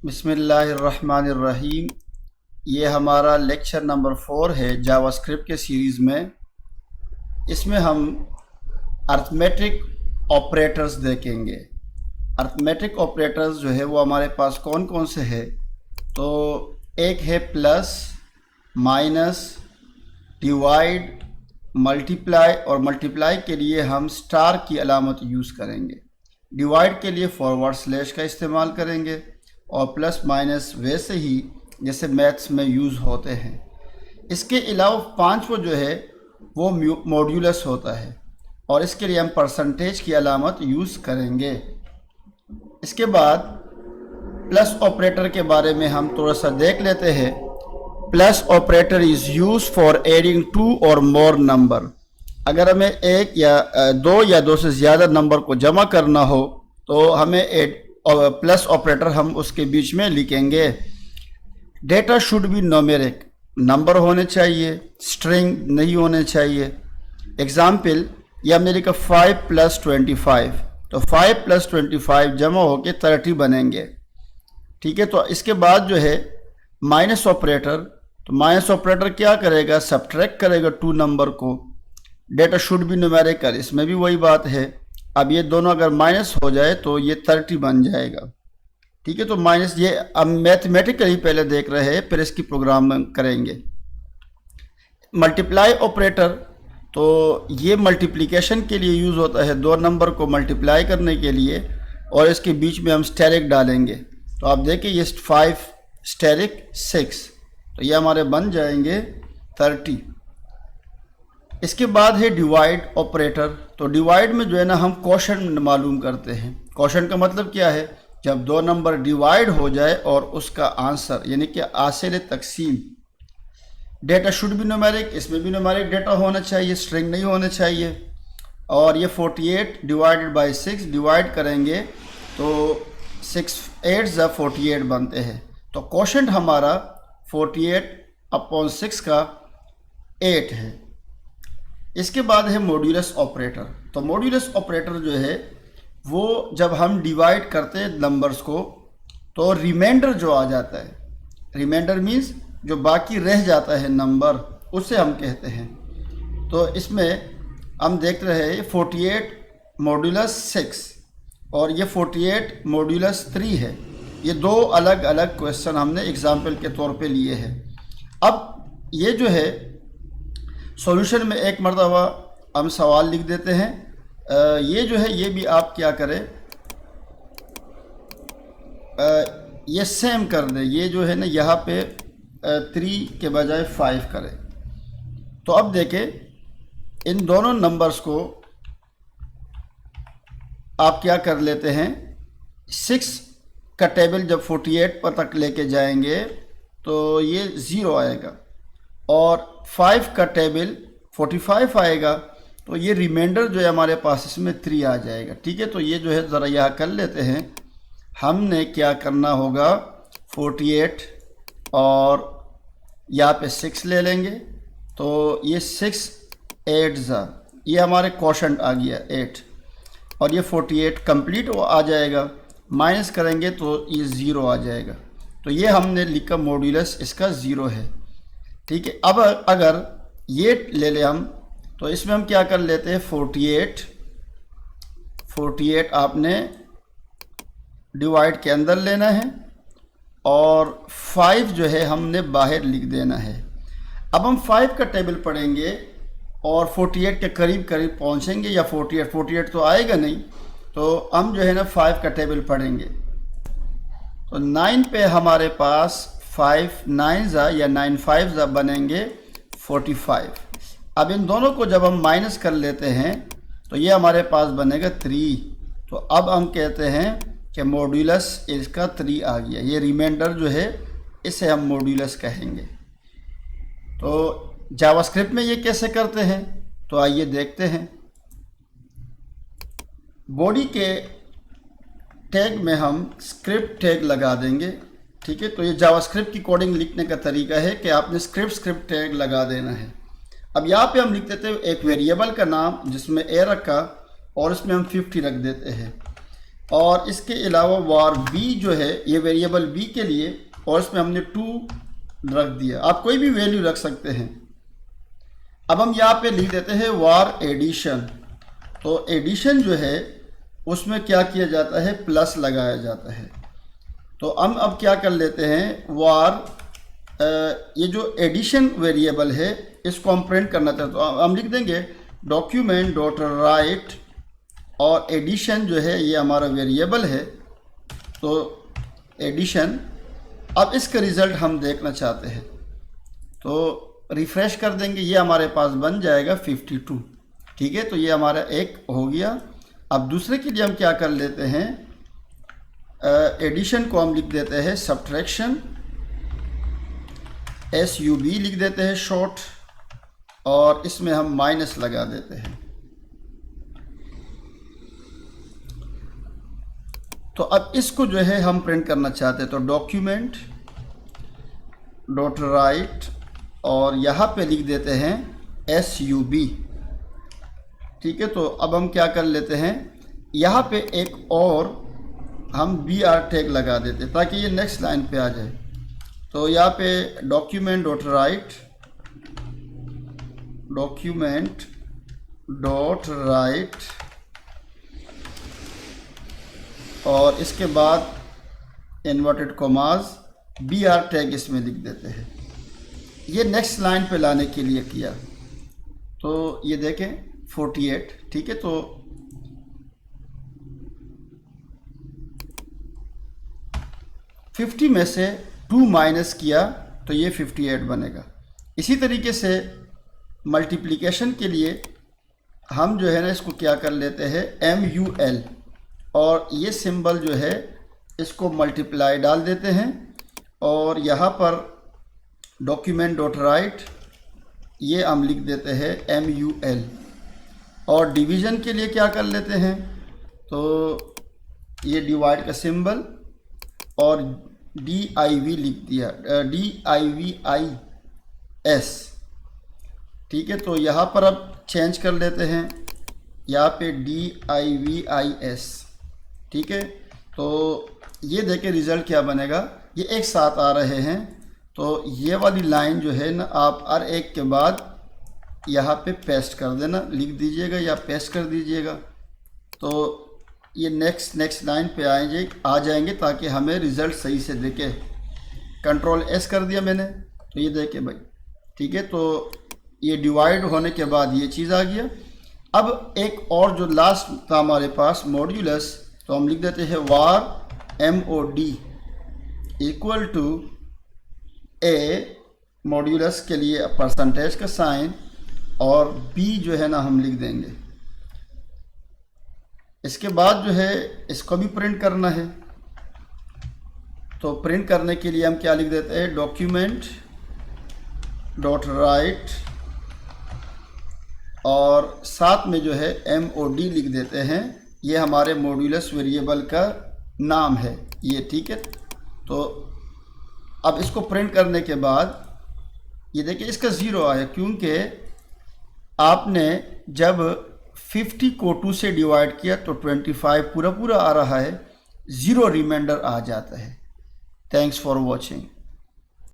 बिस्मिल्लाहिर्रहमानिर्रहीम। ये हमारा लेक्चर नंबर 4 है जावास्क्रिप्ट के सीरीज़ में। इसमें हम अर्थमेटिक ऑपरेटर्स देखेंगे। अर्थमेटिक ऑपरेटर्स जो है वो हमारे पास कौन कौन से हैं, तो एक है प्लस, माइनस, डिवाइड, मल्टीप्लाई, और मल्टीप्लाई के लिए हम स्टार की अलामत यूज़ करेंगे। डिवाइड के लिए फॉरवर्ड स्लैश का इस्तेमाल करेंगे, और प्लस माइनस वैसे ही जैसे मैथ्स में यूज़ होते हैं। इसके अलावा पांचवा जो है वो मॉड्यूलस होता है, और इसके लिए हम परसेंटेज की अलामत यूज़ करेंगे। इसके बाद प्लस ऑपरेटर के बारे में हम थोड़ा सा देख लेते हैं। Plus operator is use for adding two और मोर नंबर। अगर हमें एक या दो या दो से ज़्यादा नंबर को जमा करना हो तो हमें प्लस ऑपरेटर हम उसके बीच में लिखेंगे। Data should be numeric, number होने चाहिए, स्ट्रिंग नहीं होने चाहिए। एग्जाम्पल, ये हमने लिखा 5 + 25, तो 5 + 25 जमा होके 30 बनेंगे। ठीक है, तो इसके बाद जो है माइनस ऑपरेटर, तो माइनस ऑपरेटर क्या करेगा, सब्ट्रैक्ट करेगा टू नंबर को। डेटा शुड बी न्यूमेरिकल, इसमें भी वही बात है। अब ये दोनों अगर माइनस हो जाए तो ये 30 बन जाएगा। ठीक है, तो माइनस ये अब मैथमेटिकली पहले देख रहे हैं, फिर इसकी प्रोग्राम करेंगे। मल्टीप्लाई ऑपरेटर, तो ये मल्टीप्लिकेशन के लिए यूज़ होता है, दो नंबर को मल्टीप्लाई करने के लिए, और इसके बीच में हम स्टेरिक डालेंगे। तो आप देखिए ये 5 स्टेरिक 6, तो ये हमारे बन जाएंगे 30। इसके बाद है डिवाइड ऑपरेटर। तो डिवाइड में जो है ना हम क्वोशंट मालूम करते हैं। क्वोशंट का मतलब क्या है, जब दो नंबर डिवाइड हो जाए और उसका आंसर यानी कि हासिल तकसीम। डेटा शुड बी न्यूमेरिक, इसमें भी न्यूमेरिक डेटा होना चाहिए, स्ट्रिंग नहीं होने चाहिए। और ये 48 डिवाइडेड बाई 6 डिवाइड करेंगे तो 6 8 ज़ा 48 बनते हैं। तो क्वोशंट हमारा 48/6 का 8 है। इसके बाद है मॉड्यूलस ऑपरेटर। तो मॉड्यूलस ऑपरेटर जो है वो जब हम डिवाइड करते हैं नंबर्स को, तो रिमाइंडर जो आ जाता है, रिमाइंडर मीन्स जो बाकी रह जाता है नंबर, उसे हम कहते हैं। तो इसमें हम देख रहे हैं 48 मॉड्यूलस 6 और ये 48 मॉड्यूलस 3 है। ये दो अलग अलग क्वेश्चन हमने एग्जाम्पल के तौर पे लिए हैं। अब ये जो है सॉल्यूशन में एक मरतबा हम सवाल लिख देते हैं। ये जो है ये भी आप क्या करें, ये सेम कर दें। ये जो है ना यहाँ पे 3 के बजाय 5 करें। तो अब देखें इन दोनों नंबर्स को आप क्या कर लेते हैं, 6 का टेबल जब 48 पर तक लेके जाएंगे तो ये 0 आएगा, और 5 का टेबल 45 आएगा, तो ये रिमाइंडर जो है हमारे पास इसमें 3 आ जाएगा। ठीक है, तो ये जो है ज़रा यहाँ कर लेते हैं। हमने क्या करना होगा, 48 और यहाँ पे 6 ले लेंगे, तो ये 6 8 ज़ा, ये हमारे क्वोशंट आ गया 8, और ये 48 कंप्लीट आ जाएगा। माइनस करेंगे तो ये 0 आ जाएगा। तो ये हमने लिखा मॉड्यूलस इसका 0 है। ठीक है, अब अगर ये ले ले हम, तो इसमें हम क्या कर लेते हैं, 48 आपने डिवाइड के अंदर लेना है, और 5 जो है हमने बाहर लिख देना है। अब हम 5 का टेबल पढ़ेंगे और 48 के करीब करीब पहुंचेंगे, या 48 तो आएगा नहीं, तो हम जो है ना 5 का टेबल पढ़ेंगे। तो 9 पे हमारे पास 5 9 ज़ा या 9 5 ज़ा बनेंगे 45। अब इन दोनों को जब हम माइनस कर लेते हैं तो ये हमारे पास बनेगा 3। तो अब हम कहते हैं कि मॉड्यूलस इसका 3 आ गया। ये रिमाइंडर जो है इसे हम मॉड्यूलस कहेंगे। तो जावास्क्रिप्ट में ये कैसे करते हैं, तो आइए देखते हैं। बॉडी के टैग में हम स्क्रिप्ट टैग लगा देंगे। ठीक है, तो ये जावास्क्रिप्ट की कोडिंग लिखने का तरीका है कि आपने स्क्रिप्ट टैग लगा देना है। अब यहाँ पे हम लिख देते हैं एक वेरिएबल का नाम जिसमें ए रखा, और इसमें हम 50 रख देते हैं। और इसके अलावा var b जो है ये वेरिएबल b के लिए, और इसमें हमने 2 रख दिया। आप कोई भी वैल्यू रख सकते हैं। अब हम यहाँ पे लिख देते हैं var एडिशन। तो एडिशन जो है उसमें क्या किया जाता है, प्लस लगाया जाता है। तो हम अब क्या कर लेते हैं, ये जो एडिशन वेरिएबल है इसको हम प्रिंट करना चाहते हैं, तो हम लिख देंगे डॉक्यूमेंट डॉट राइट, और एडिशन जो है ये हमारा वेरिएबल है, तो एडिशन। अब इसका रिज़ल्ट हम देखना चाहते हैं, तो रिफ़्रेश कर देंगे, ये हमारे पास बन जाएगा 52। ठीक है, तो ये हमारा एक हो गया। अब दूसरे के लिए हम क्या कर लेते हैं, एडिशन को हम लिख देते हैं सब्ट्रैक्शन, SUB लिख देते हैं शॉर्ट, और इसमें हम माइनस लगा देते हैं। तो अब इसको जो है हम प्रिंट करना चाहते हैं, तो डॉक्यूमेंट डॉट राइट, और यहाँ पे लिख देते हैं SUB। ठीक है, तो अब हम क्या कर लेते हैं, यहाँ पे एक और हम BR टैग लगा देते हैं ताकि ये नेक्स्ट लाइन पे आ जाए। तो यहाँ पे document dot right, document dot right, और इसके बाद इन्वर्टेड कॉमास BR टैग इसमें लिख देते हैं। ये नेक्स्ट लाइन पे लाने के लिए किया। तो ये देखें 48। ठीक है, तो $50 में से 2 माइनस किया तो ये 58 बनेगा। इसी तरीके से मल्टीप्लिकेशन के लिए हम जो है ना इसको क्या कर लेते हैं, MUL, और ये सिंबल जो है इसको मल्टीप्लाई डाल देते हैं, और यहाँ पर डॉक्यूमेंट डॉट राइट ये हम लिख देते हैं MUL, और डिवीज़न के लिए क्या कर लेते हैं, तो ये डिवाइड का सिंबल और DIV लिख दिया, DIVIS। ठीक है, तो यहाँ पर अब चेंज कर लेते हैं, यहाँ पे DIVIS। ठीक है, तो ये देखें रिज़ल्ट क्या बनेगा, ये एक साथ आ रहे हैं। तो ये वाली लाइन जो है ना आप हर एक के बाद यहाँ पे पेस्ट कर देना, लिख दीजिएगा या पेस्ट कर दीजिएगा, तो ये नेक्स्ट लाइन पे आ जाएंगे ताकि हमें रिज़ल्ट सही से दिखे। कंट्रोल S कर दिया मैंने, तो ये देखे भाई। ठीक है, तो ये डिवाइड होने के बाद ये चीज़ आ गया। अब एक और जो लास्ट था हमारे पास मॉड्यूलस, तो हम लिख देते हैं var MOD equal to A, modulus के लिए परसेंटेज का साइन, और B जो है ना हम लिख देंगे। इसके बाद जो है इसको भी प्रिंट करना है, तो प्रिंट करने के लिए हम क्या लिख देते हैं, डॉक्यूमेंट डॉट राइट, और साथ में जो है MOD लिख देते हैं। ये हमारे मॉड्यूलस वेरिएबल का नाम है ये। ठीक है, तो अब इसको प्रिंट करने के बाद ये देखिए इसका 0 आया, क्योंकि आपने जब 50 को 2 से डिवाइड किया तो 25 पूरा आ रहा है, 0 रिमाइंडर आ जाता है। Thanks for watching.